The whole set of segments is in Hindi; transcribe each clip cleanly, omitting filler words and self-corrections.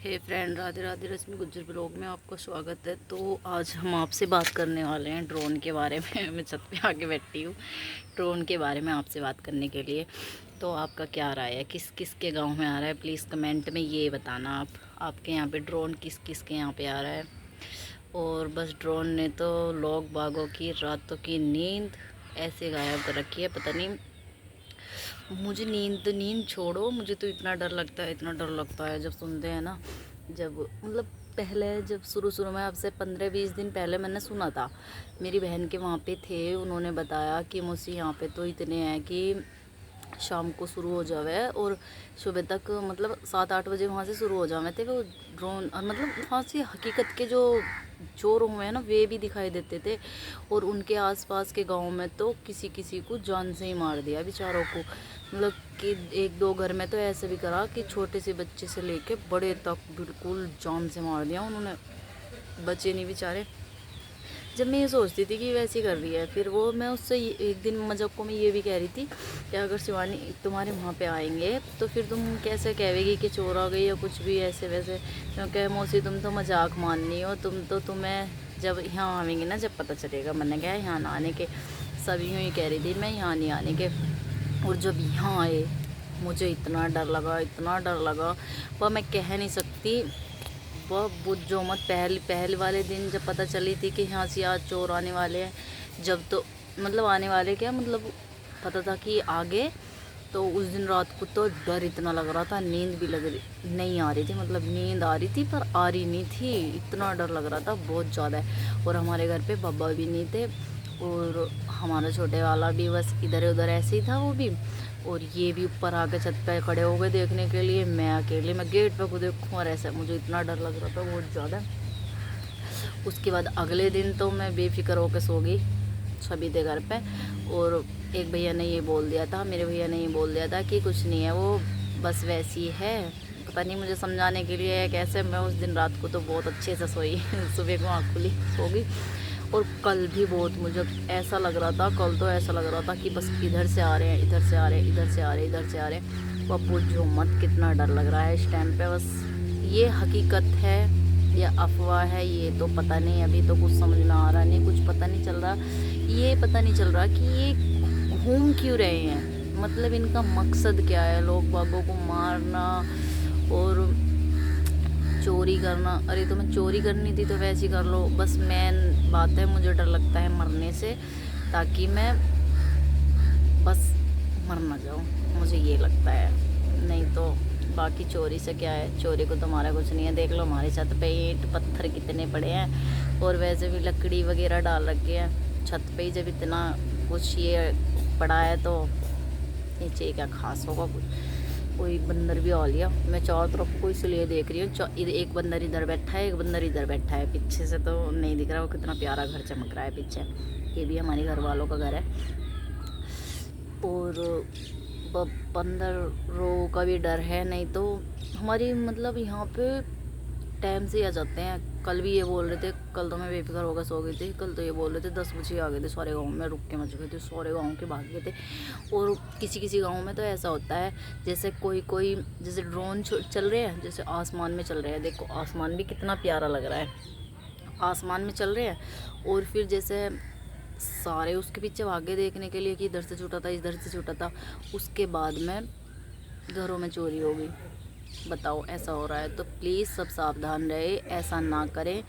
हे फ्रेंड, राधे राधे। रश्मि गुज्जर ब्लॉग में आपका स्वागत है। तो आज हम आपसे बात करने वाले हैं ड्रोन के बारे में। मैं छत पे आके बैठी हूँ ड्रोन के बारे में आपसे बात करने के लिए। तो आपका क्या राय है, किस किस के गांव में आ रहा है? प्लीज़ कमेंट में ये बताना आपके यहाँ पे ड्रोन किस किस के यहाँ पे आ रहा है। और बस ड्रोन ने तो लोग बागों की रातों की नींद ऐसे गायब कर रखी है, पता नहीं। मुझे नींद छोड़ो, मुझे तो इतना डर लगता है, इतना डर लगता है जब सुनते हैं ना। जब मतलब पहले जब शुरू में, अब से 15-20 दिन पहले मैंने सुना था, मेरी बहन के वहाँ पे थे, उन्होंने बताया कि मुझसे यहाँ पे तो इतने हैं कि शाम को शुरू हो जावे और सुबह तक मतलब 7-8 बजे वहाँ से शुरू हो जावे थे वो ड्रोन। और मतलब वहाँ से हकीकत के जो चोर हुए हैं ना, वे भी दिखाई देते थे। और उनके आसपास के गांव में तो किसी किसी को जान से ही मार दिया बेचारों को। मतलब कि 1-2 घर में तो ऐसे भी करा कि छोटे से बच्चे से लेके बड़े तक बिल्कुल जान से मार दिया उन्होंने, बचे नहीं बेचारे। जब मैं ये सोचती थी कि वैसे ही कर रही है, फिर वो मैं उससे एक दिन मजाक को मैं ये भी कह रही थी कि अगर शिवानी तुम्हारे वहाँ पे आएंगे तो फिर तुम कैसे कहेगी कि चोर आ गई या कुछ भी ऐसे वैसे, क्योंकि मौसी तुम तो मजाक माननी हो, तुम्हें जब यहाँ आवेंगे ना जब पता चलेगा। मैंने कहा यहाँ ना आने के, सभी यूँ ही कह रही थी मैं यहाँ नहीं आने के। और जब यहाँ आए मुझे इतना डर लगा, इतना डर लगा, वह मैं कह नहीं सकती। वह बुझो मत। पहले वाले दिन जब पता चली थी कि यहाँ से आज चोर आने वाले हैं, जब तो मतलब आने वाले क्या मतलब पता था कि आगे, तो उस दिन रात को तो डर इतना लग रहा था, नींद भी नहीं आ रही थी। मतलब नींद आ रही थी पर आ रही नहीं थी, इतना डर लग रहा था बहुत ज़्यादा। और हमारे घर पे बाबा भी नहीं थे और हमारा छोटे वाला भी बस इधर उधर ऐसे ही था वो भी। और ये भी ऊपर आके छत पे खड़े हो गए देखने के लिए। मैं अकेले, मैं गेट पे खुद देखूँ और ऐसा मुझे इतना डर लग रहा था बहुत ज़्यादा। उसके बाद अगले दिन तो मैं बेफिक्र होकर सो गई सभी के घर पे। और एक भैया ने ये बोल दिया था, मेरे भैया ने ये बोल दिया था कि कुछ नहीं है, वो बस वैसी है। पता नहीं मुझे समझाने के लिए कैसे। मैं उस दिन रात को तो बहुत अच्छे से सोई सुबह को आँख खुली सो गई। और कल भी बहुत मुझे ऐसा लग रहा था, कल तो ऐसा लग रहा था कि बस इधर से आ रहे हैं, इधर से आ रहे हैं, इधर से आ रहे हैं, इधर से आ रहे हैं। वो पूछो मत कितना डर लग रहा है इस टाइम पे। बस ये हकीकत है या अफवाह है ये तो पता नहीं, अभी तो कुछ समझ में आ रहा नहीं, कुछ पता नहीं चल रहा। ये पता नहीं चल रहा कि ये घूम क्यों रहे हैं, मतलब इनका मकसद क्या है, लोग बागों को मारना और चोरी करना। अरे तुम्हें चोरी करनी थी तो वैसे ही कर लो। बस मेन बात है, मुझे डर लगता है मरने से, ताकि मैं बस मर ना जाऊँ, मुझे ये लगता है। नहीं तो बाकी चोरी से क्या है, चोरी को तो हमारा कुछ नहीं है। देख लो हमारी छत पे ईंट पत्थर कितने पड़े हैं, और वैसे भी लकड़ी वगैरह डाल रखे हैं छत पे ही। जब इतना कुछ ये पड़ा है तो नीचे क्या खास होगा कुछ। कोई बंदर भी आ लिया, मैं चारों तरफ को इसलिए देख रही हूँ। एक बंदर इधर बैठा है, एक बंदर इधर बैठा है, पीछे से तो नहीं दिख रहा। वो कितना प्यारा घर चमक रहा है पीछे, ये भी हमारे घर वालों का घर है। और बंदरों का भी डर है। नहीं तो हमारी मतलब यहाँ पे टाइम से आ जाते हैं। कल भी ये बोल रहे थे, कल तो मैं बेफिक्र होकर सो गई थी, कल तो ये बोल रहे थे 10 बजे आ गए थे, सारे गांव में रुक के मच गए थे, सारे गांव के भाग गए थे। और किसी किसी गांव में तो ऐसा होता है जैसे कोई जैसे ड्रोन चल रहे हैं, जैसे आसमान में चल रहे हैं। देखो आसमान भी कितना प्यारा लग रहा है, आसमान में चल रहे हैं और फिर जैसे सारे उसके पीछे भागे देखने के लिए कि इधर से छूटा था, इधर से छूटा था। उसके बाद में घरों में चोरी हो गई। बताओ ऐसा हो रहा है। तो प्लीज़ सब सावधान रहे, ऐसा ना करें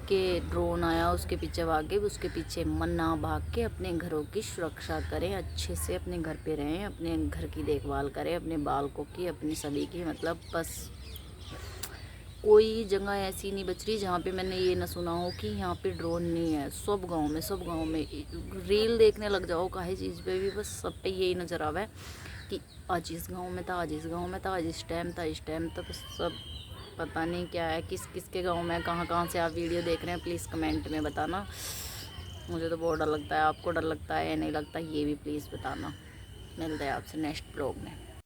कि ड्रोन आया उसके पीछे भागे, उसके पीछे मन ना भाग के अपने घरों की सुरक्षा करें, अच्छे से अपने घर पे रहें, अपने घर की देखभाल करें, अपने बालकों की, अपनी सभी की। मतलब बस कोई जगह ऐसी नहीं बच रही जहाँ पे मैंने ये ना सुना हो कि यहाँ पे ड्रोन नहीं है। सब गांव में रील देखने लग जाओ काहे चीज़ पे भी, बस सब पे यही नज़र आवा है कि आज इस गांव में था, आज इस गांव में था, आज इस टाइम था, इस टाइम था। बस सब पता नहीं क्या है, किस किस के गांव में, कहाँ से आप वीडियो देख रहे हैं, प्लीज़ कमेंट में बताना। मुझे तो बहुत डर लगता है, आपको डर लगता है या नहीं लगता ये भी प्लीज़ बताना। मिलते हैं आपसे नेक्स्ट ब्लॉग में।